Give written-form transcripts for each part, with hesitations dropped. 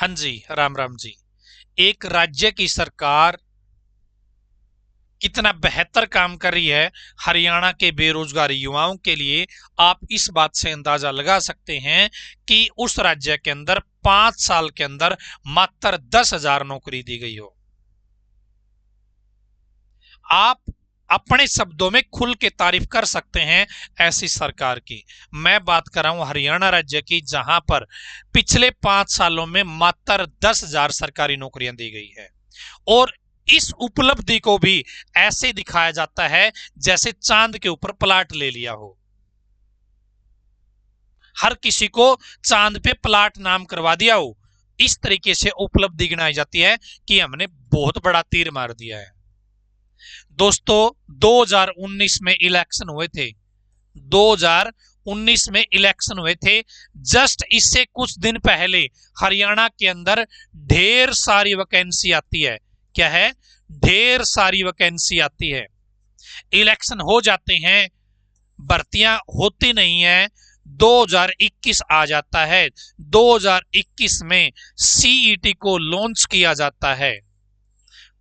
हाँ जी, राम राम जी। एक राज्य की सरकार कितना बेहतर काम कर रही है हरियाणा के बेरोजगार युवाओं के लिए, आप इस बात से अंदाजा लगा सकते हैं कि उस राज्य के अंदर 5 साल के अंदर मात्र 10,000 नौकरी दी गई हो। आप अपने शब्दों में खुल के तारीफ कर सकते हैं ऐसी सरकार की। मैं बात कर रहा हूं हरियाणा राज्य की, जहां पर पिछले 5 सालों में मात्र 10,000 सरकारी नौकरियां दी गई है। और इस उपलब्धि को भी ऐसे दिखाया जाता है जैसे चांद के ऊपर प्लाट ले लिया हो। हर किसी को चांद पे प्लाट नाम करवा दिया हो, इस तरीके से उपलब्धि गिनाई जाती है कि हमने बहुत बड़ा तीर मार दिया है। दोस्तों, 2019 में इलेक्शन हुए थे। 2019 में इलेक्शन हुए थे। जस्ट इससे कुछ दिन पहले हरियाणा के अंदर ढेर सारी वैकेंसी आती है। क्या है? ढेर सारी वैकेंसी आती है। इलेक्शन हो जाते हैं, भर्तियां होती नहीं है। 2021 आ जाता है। 2021 में सीईटी को लॉन्च किया जाता है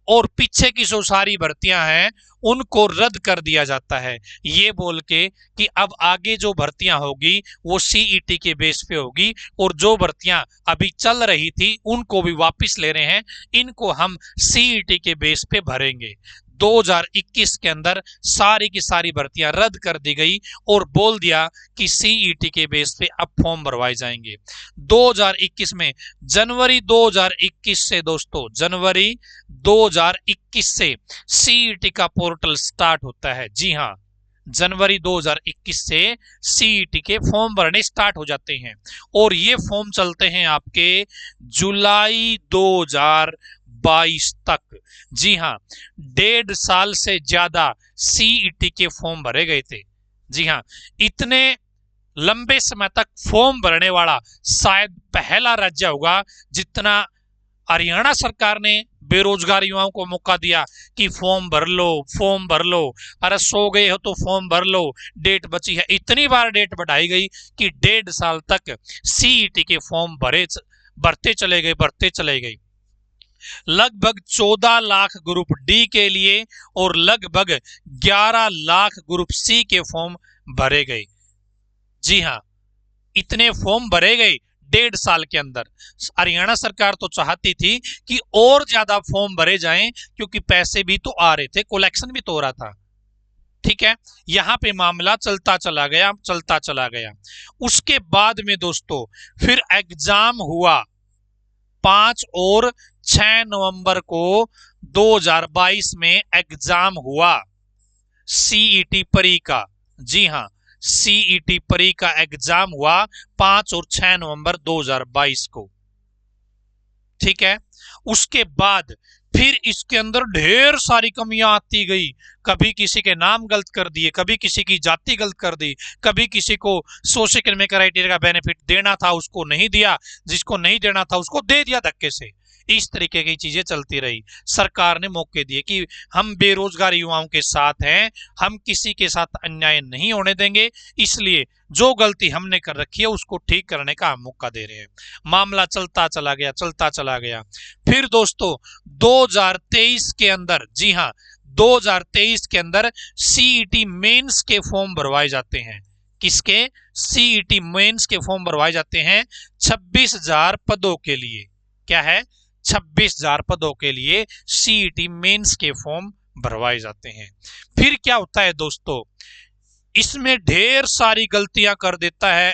और पीछे की जो सारी भर्तियां हैं उनको रद्द कर दिया जाता है, ये बोल के कि अब आगे जो भर्तियां होगी वो सीईटी के बेस पे होगी, और जो भर्तियां अभी चल रही थी उनको भी वापस ले रहे हैं, इनको हम सीईटी के बेस पे भरेंगे। 2021 के अंदर सारी की सारी भर्तियां रद्द कर दी गई और बोल दिया कि सीईटी के बेस पे अब फॉर्म भरवाए जाएंगे। 2021 में जनवरी 2021 से दोस्तों, जनवरी 2021 से सीईटी का पोर्टल स्टार्ट होता है। जी हां, जनवरी 2021 से सीईटी के फॉर्म भरने स्टार्ट हो जाते हैं और ये फॉर्म चलते हैं आपके जुलाई 2022 तक। जी हां, 1.5 साल से ज्यादा सीईटी के फॉर्म भरे गए थे। जी हां, इतने लंबे समय तक फॉर्म भरने वाला शायद पहला राज्य होगा जितना हरियाणा सरकार ने बेरोजगार युवाओं को मौका दिया कि फॉर्म भर लो, फॉर्म भर लो, अरे सो गए हो तो फॉर्म भर लो, डेट बची है। इतनी बार डेट बढ़ाई गई कि 1.5 साल तक सीईटी के फॉर्म भरते चले गए। लगभग 14 लाख ग्रुप डी के लिए और लगभग 11 लाख ग्रुप सी के फॉर्म भरे गए। जी हां, इतने फॉर्म भरे गए 1.5 साल के अंदर। हरियाणा सरकार तो चाहती थी कि और ज्यादा फॉर्म भरे जाएं, क्योंकि पैसे भी तो आ रहे थे, कलेक्शन भी तो हो रहा था। ठीक है, यहां पे मामला चलता चला गया, चलता चला गया। उसके बाद में दोस्तों फिर एग्जाम हुआ 5 और 6 नवंबर को 2022 में एग्जाम हुआ सीईटी परी का। जी हां, सीईटी परी का एग्जाम हुआ 5 और 6 नवंबर 2022 को। ठीक है, उसके बाद फिर इसके अंदर ढेर सारी कमियां आती गई। कभी किसी के नाम गलत कर दिए, कभी किसी की जाति गलत कर दी, कभी किसी को सोशल इकोनॉमिक क्राइटेरिया का बेनिफिट देना था उसको नहीं दिया, जिसको नहीं देना था उसको दे दिया धक्के से। इस तरीके की चीजें चलती रही। सरकार ने मौके दिए कि हम बेरोजगार युवाओं के साथ हैं, हम किसी के साथ अन्याय नहीं होने देंगे, इसलिए जो गलती हमने कर रखी है उसको ठीक करने का हम मौका दे रहे हैं। मामला चलता चला गया, चलता चला गया। फिर दोस्तों 2023 के अंदर, जी हां, 2023 के अंदर सीईटी मेंस के फॉर्म भरवाए जाते हैं। किसके? सीईटी मेंस के फॉर्म भरवाए जाते हैं 26,000 पदों के लिए। क्या है? 26,000 पदों के लिए सीईटी मेंस के फॉर्म भरवाए जाते हैं। फिर क्या होता है दोस्तों, इसमें ढेर सारी गलतियां कर देता है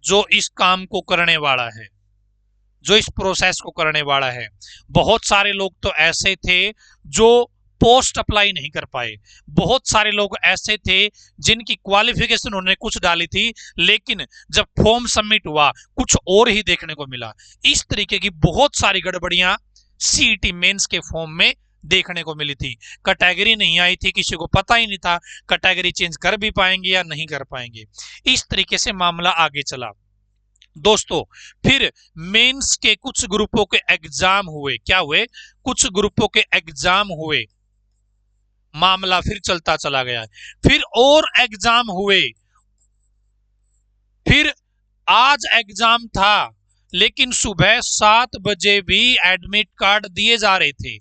जो इस काम को करने वाला है, जो इस प्रोसेस को करने वाला है। बहुत सारे लोग तो ऐसे थे जो पोस्ट अप्लाई नहीं कर पाए। बहुत सारे लोग ऐसे थे जिनकी क्वालिफिकेशन उन्होंने कुछ डाली थी, लेकिन जब फॉर्म सबमिट हुआ कुछ और ही देखने को मिला। इस तरीके की बहुत सारी गड़बड़ियां सीईटी मेंस के फॉर्म में देखने को मिली थी। कैटेगरी नहीं आई थी, किसी को पता ही नहीं था कैटेगरी चेंज कर भी पाएंगे या नहीं कर पाएंगे। इस तरीके से मामला आगे चला दोस्तों। फिर मेंस के कुछ ग्रुपों के एग्जाम हुए। क्या हुए? कुछ ग्रुपों के एग्जाम हुए, मामला फिर चलता चला गया। फिर और एग्जाम हुए, फिर आज एग्जाम था, लेकिन सुबह 7 बजे भी एडमिट कार्ड दिए जा रहे थे।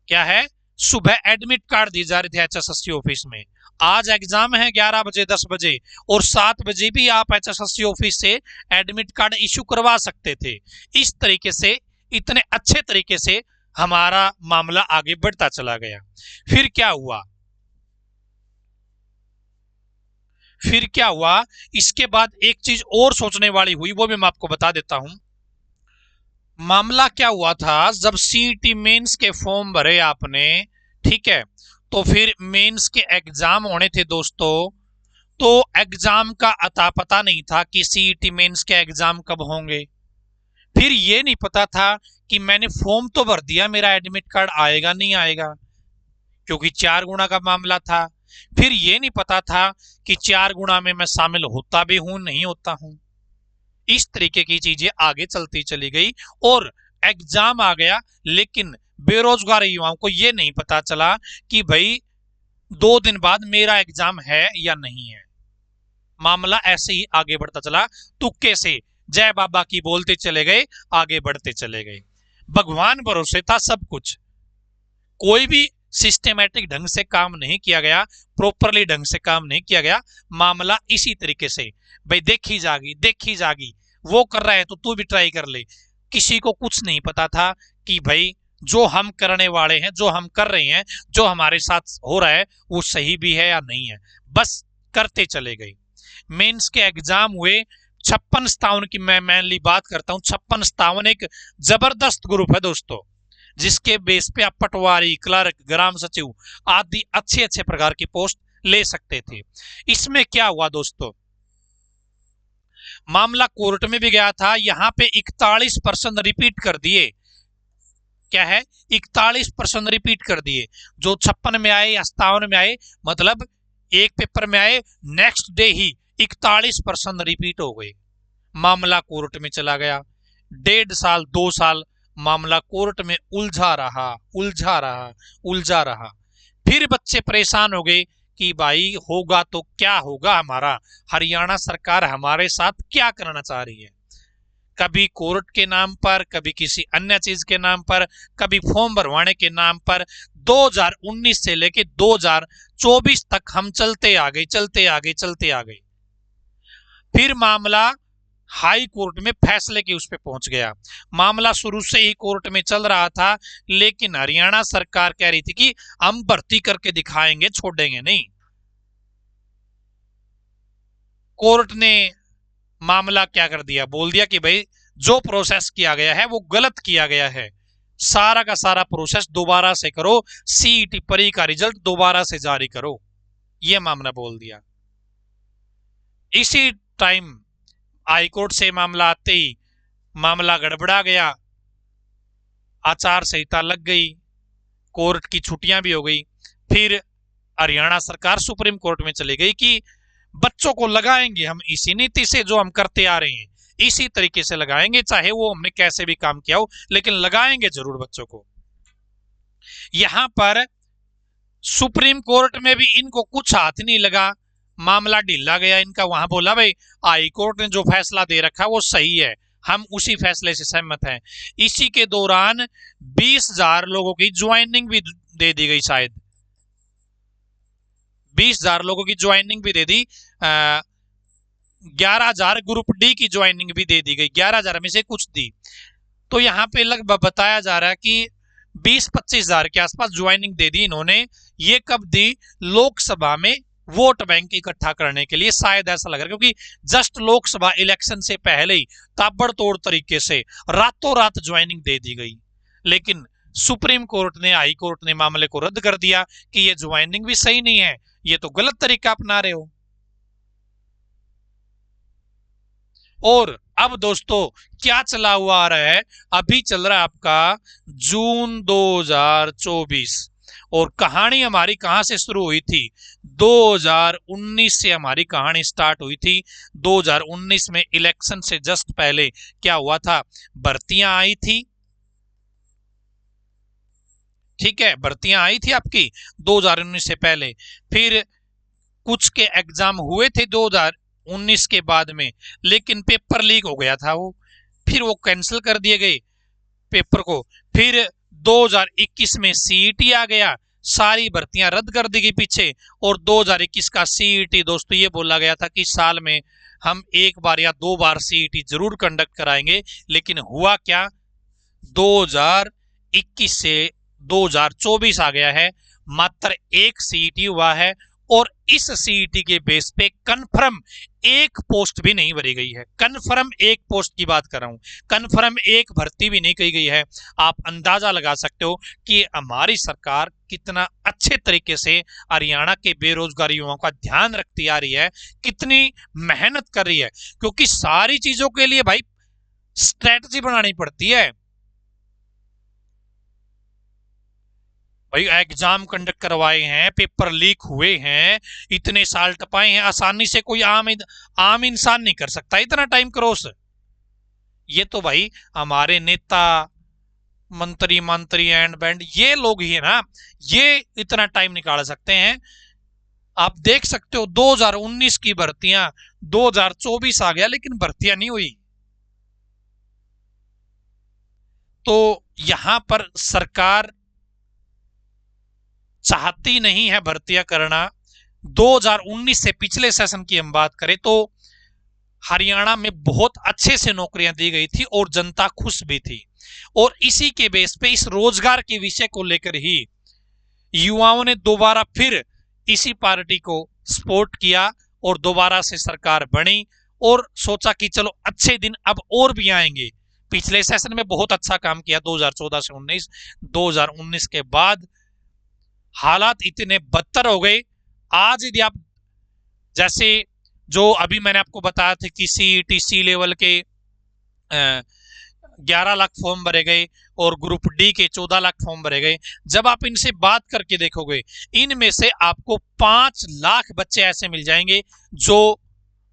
क्या है? सुबह एडमिट कार्ड दिए जा रहे थे एचएसएससी ऑफिस में। आज एग्जाम है 11 बजे 10 बजे और 7 बजे भी आप एचएसएससी ऑफिस से एडमिट कार्ड इश्यू करवा सकते थे। इस तरीके से, इतने अच्छे तरीके से हमारा मामला आगे बढ़ता चला गया। फिर क्या हुआ? इसके बाद एक चीज और सोचने वाली हुई, वो भी मैं आपको बता देता हूं। मामला क्या हुआ था, जब सीईटी मेंस के फॉर्म भरे आपने, ठीक है, तो फिर मेंस के एग्जाम होने थे दोस्तों, तो एग्जाम का अता पता नहीं था कि सीईटी मेंस के एग्जाम कब होंगे। फिर ये नहीं पता था कि मैंने फॉर्म तो भर दिया, मेरा एडमिट कार्ड आएगा नहीं आएगा, क्योंकि 4 गुना का मामला था। फिर ये नहीं पता था कि 4 गुना में मैं शामिल होता भी हूं नहीं होता हूं। इस तरीके की चीजें आगे चलती चली गई और एग्जाम आ गया, लेकिन बेरोजगार युवाओं को यह नहीं पता चला कि भाई 2 दिन बाद मेरा एग्जाम है या नहीं है। मामला ऐसे ही आगे बढ़ता चला, तुक्के से जय बाबा की बोलते चले गए, आगे बढ़ते चले गए। भगवान भरोसे था सब कुछ, कोई भी सिस्टमैटिक ढंग से काम नहीं किया गया, प्रॉपरली ढंग से काम नहीं किया गया। मामला इसी तरीके से, भाई देखी जागी, वो कर रहा है तो तू भी ट्राई कर ले। किसी को कुछ नहीं पता था कि भाई जो हम करने वाले हैं, जो हम कर रहे हैं, जो हमारे साथ हो रहा है, वो सही भी है या नहीं है, बस करते चले गए। मेंस के एग्जाम हुए, 56-57 की मैं मेनली बात करता हूं। 56-57 एक जबरदस्त ग्रुप है दोस्तों, जिसके बेस पे आप पटवारी, क्लर्क, ग्राम सचिव आदि अच्छे अच्छे प्रकार की पोस्ट ले सकते थे। इसमें क्या हुआ दोस्तों, मामला कोर्ट में भी गया था, यहां पे 41% रिपीट कर दिए। क्या है? 41% रिपीट कर दिए। जो 56 में आए या 57 में आए, मतलब एक पेपर में आए, नेक्स्ट डे ही 41% रिपीट हो गए। मामला कोर्ट में चला गया, 1.5 साल 2 साल मामला कोर्ट में उलझा रहा। फिर बच्चे परेशान हो गए कि भाई होगा तो क्या होगा, हमारा हरियाणा सरकार हमारे साथ क्या करना चाह रही है। कभी कोर्ट के नाम पर, कभी किसी अन्य चीज के नाम पर, कभी फॉर्म भरवाने के नाम पर। 2019 से लेके 2024 तक हम चलते आ गए। फिर मामला हाई कोर्ट में फैसले के उस पे पहुंच गया। मामला शुरू से ही कोर्ट में चल रहा था, लेकिन हरियाणा सरकार कह रही थी कि हम भर्ती करके दिखाएंगे, छोड़ेंगे नहीं। कोर्ट ने मामला क्या कर दिया, बोल दिया कि भाई जो प्रोसेस किया गया है वो गलत किया गया है, सारा का सारा प्रोसेस दोबारा से करो, सीईटी परी का रिजल्ट दोबारा से जारी करो, यह मामला बोल दिया। इसी टाइम हाईकोर्ट से मामला आते ही मामला गड़बड़ा गया, आचार संहिता लग गई, कोर्ट की छुट्टियां भी हो गई। फिर हरियाणा सरकार सुप्रीम कोर्ट में चली गई कि बच्चों को लगाएंगे हम इसी नीति से, जो हम करते आ रहे हैं इसी तरीके से लगाएंगे, चाहे वो हमने कैसे भी काम किया हो, लेकिन लगाएंगे जरूर बच्चों को। यहां पर सुप्रीम कोर्ट में भी इनको कुछ हाथ नहीं लगा, मामला ढीला गया इनका। वहां बोला भाई हाई कोर्ट ने जो फैसला दे रखा वो सही है, हम उसी फैसले से सहमत हैं। इसी के दौरान 20,000 लोगों की ज्वाइनिंग भी दे दी गई, शायद 20,000 लोगों की ज्वाइनिंग भी दे दी। 11,000 ग्रुप डी की ज्वाइनिंग भी दे दी गई, 11,000 में से कुछ दी। तो यहाँ पे लगभग बताया जा रहा है कि 20-25,000 के आसपास ज्वाइनिंग दे दी इन्होंने। ये कब दी? लोकसभा में वोट बैंक इकट्ठा करने के लिए, शायद ऐसा लग रहा है, क्योंकि जस्ट लोकसभा इलेक्शन से पहले ही ताबड़तोड़ तरीके से रातों रात ज्वाइनिंग दे दी गई। लेकिन सुप्रीम कोर्ट ने, हाई कोर्ट ने मामले को रद्द कर दिया कि ये ज्वाइनिंग भी सही नहीं है, ये तो गलत तरीका अपना रहे हो। और अब दोस्तों क्या चला हुआ आ रहा है, अभी चल रहा है आपका जून 2024, और कहानी हमारी कहां से शुरू हुई थी? 2019 से हमारी कहानी स्टार्ट हुई थी। 2019 में इलेक्शन से जस्ट पहले क्या हुआ था, भर्तियां आई थी, ठीक है, भर्तियां आई थी आपकी 2019 से पहले। फिर कुछ के एग्जाम हुए थे 2019 के बाद में, लेकिन पेपर लीक हो गया था वो, फिर वो कैंसिल कर दिए गए पेपर को। फिर 2021 में सीईटी आ गया, सारी भर्तियां रद्द कर दी गई पीछे। और 2021 का सीईटी दोस्तों ये बोला गया था कि साल में हम एक बार या 2 बार सीईटी जरूर कंडक्ट कराएंगे, लेकिन हुआ क्या, 2021 से 2024 आ गया है, मात्र एक सीईटी हुआ है और इस सीईटी के बेस पे कन्फर्म एक पोस्ट भी नहीं भरी गई है। कन्फर्म एक पोस्ट की बात कर रहा हूं, कन्फर्म एक भर्ती भी नहीं की गई है। आप अंदाजा लगा सकते हो कि हमारी सरकार कितना अच्छे तरीके से हरियाणा के बेरोजगार युवाओं का ध्यान रखती आ रही है, कितनी मेहनत कर रही है, क्योंकि सारी चीजों के लिए भाई स्ट्रेटजी बनानी पड़ती है। भाई एग्जाम कंडक्ट करवाए हैं, पेपर लीक हुए हैं, इतने साल टपाए हैं, आसानी से कोई आम इंसान नहीं कर सकता इतना टाइम क्रॉस। ये तो भाई हमारे नेता मंत्री एंड बैंड ये लोग ही है ना, ये इतना टाइम निकाल सकते हैं। आप देख सकते हो 2019 की भर्तियां 2024 आ गया लेकिन भर्तियां नहीं हुई। तो यहां पर सरकार चाहती नहीं है भर्तियां करना। 2019 से पिछले सेशन की हम बात करें तो हरियाणा में बहुत अच्छे से नौकरियां दी गई थी और जनता खुश भी थी, और इसी के बेस पे इस रोजगार के विषय को लेकर ही युवाओं ने दोबारा फिर इसी पार्टी को सपोर्ट किया और दोबारा से सरकार बनी और सोचा कि चलो अच्छे दिन अब और भी आएंगे। पिछले सेशन में बहुत अच्छा काम किया 2014 से 19, 2019 के बाद हालात इतने बदतर हो गए। आज यदि आप जैसे जो अभी मैंने आपको बताया था कि सीईटी सी लेवल के 11 लाख फॉर्म भरे गए और ग्रुप डी के 14 लाख फॉर्म भरे गए, जब आप इनसे बात करके देखोगे इनमें से आपको 5 लाख बच्चे ऐसे मिल जाएंगे जो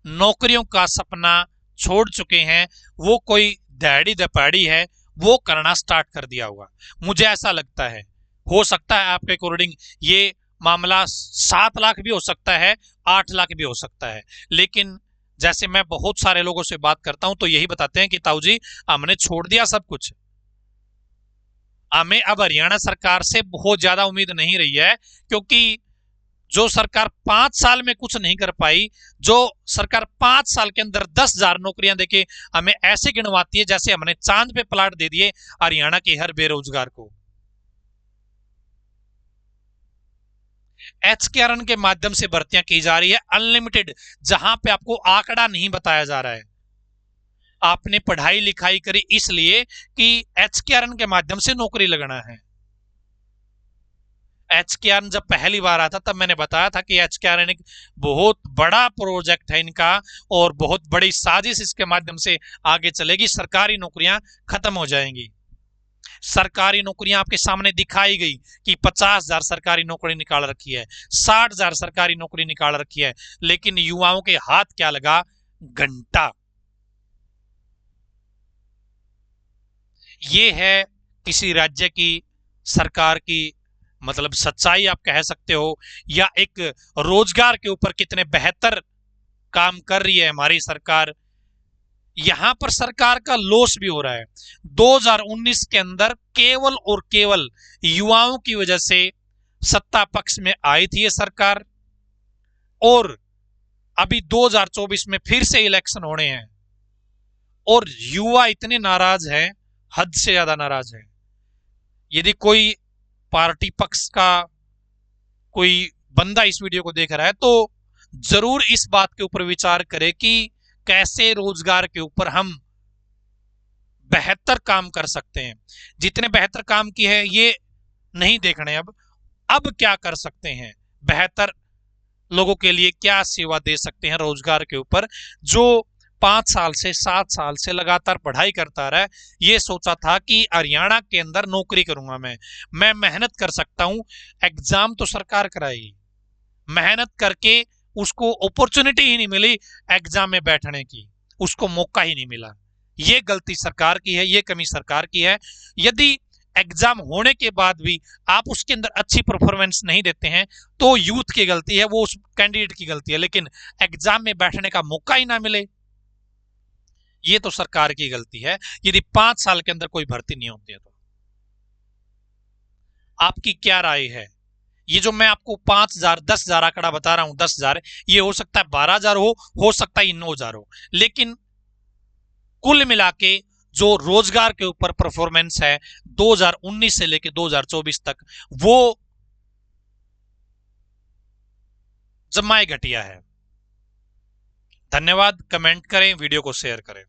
नौकरियों का सपना छोड़ चुके हैं, वो कोई दहाड़ी दपाड़ी है वो करना स्टार्ट कर दिया होगा। मुझे ऐसा लगता है, हो सकता है आपके अकॉर्डिंग ये मामला 7 लाख भी हो सकता है, 8 लाख भी हो सकता है, लेकिन जैसे मैं बहुत सारे लोगों से बात करता हूं तो यही बताते हैं कि ताऊ जी हमने छोड़ दिया सब कुछ, हमें अब हरियाणा सरकार से बहुत ज्यादा उम्मीद नहीं रही है, क्योंकि जो सरकार 5 साल में कुछ नहीं कर पाई, जो सरकार 5 साल के अंदर 10,000 नौकरियां देके हमें ऐसे गिनवाती है जैसे हमने चांद पे प्लाट दे दिए हरियाणा के हर बेरोजगार को। एचकेआरएन के माध्यम से भर्तियां की जा रही है अनलिमिटेड, जहां पे आपको आंकड़ा नहीं बताया जा रहा है। आपने पढ़ाई लिखाई करी इसलिए कि एचकेआरएन के माध्यम से नौकरी लगना है। एचकेआरएन जब पहली बार आया था तब मैंने बताया था कि एचकेआरएन एक बहुत बड़ा प्रोजेक्ट है इनका और बहुत बड़ी साजिश इसके माध्यम से आगे चलेगी, सरकारी नौकरियां खत्म हो जाएंगी। सरकारी नौकरियां आपके सामने दिखाई गई कि 50,000 सरकारी नौकरी निकाल रखी है, 60,000 सरकारी नौकरी निकाल रखी है, लेकिन युवाओं के हाथ क्या लगा, घंटा। ये है किसी राज्य की सरकार की मतलब सच्चाई आप कह सकते हो, या एक रोजगार के ऊपर कितने बेहतर काम कर रही है हमारी सरकार। यहां पर सरकार का लॉस भी हो रहा है। 2019 के अंदर केवल और केवल युवाओं की वजह से सत्ता पक्ष में आई थी ये सरकार, और अभी 2024 में फिर से इलेक्शन होने हैं और युवा इतने नाराज हैं, हद से ज्यादा नाराज है। यदि कोई पार्टी पक्ष का कोई बंदा इस वीडियो को देख रहा है तो जरूर इस बात के ऊपर विचार करे कि कैसे रोजगार के ऊपर हम बेहतर काम कर सकते हैं। जितने बेहतर काम की है ये नहीं देखने, अब क्या कर सकते हैं, बेहतर लोगों के लिए क्या सेवा दे सकते हैं रोजगार के ऊपर। जो 5 साल से 7 साल से लगातार पढ़ाई करता रहा, ये सोचा था कि हरियाणा के अंदर नौकरी करूंगा, मैं मेहनत कर सकता हूं, एग्जाम तो सरकार कराएगी, मेहनत करके उसको अपॉर्चुनिटी ही नहीं मिली एग्जाम में बैठने की, उसको मौका ही नहीं मिला। ये गलती सरकार की है, ये कमी सरकार की है। यदि एग्जाम होने के बाद भी आप उसके अंदर अच्छी परफॉर्मेंस नहीं देते हैं तो यूथ की गलती है, वो उस कैंडिडेट की गलती है, लेकिन एग्जाम में बैठने का मौका ही ना मिले ये तो सरकार की गलती है यदि 5 साल के अंदर कोई भर्ती नहीं होती है तो। आपकी क्या राय है? ये जो मैं आपको 5,000 10,000 आंकड़ा बता रहा हूं, 10,000, ये हो सकता है 12,000 हो सकता है 9,000 हो, लेकिन कुल मिला के जो रोजगार के ऊपर परफॉर्मेंस है 2019 से लेकर 2024 तक, वो जमाए घटिया है। धन्यवाद। कमेंट करें, वीडियो को शेयर करें।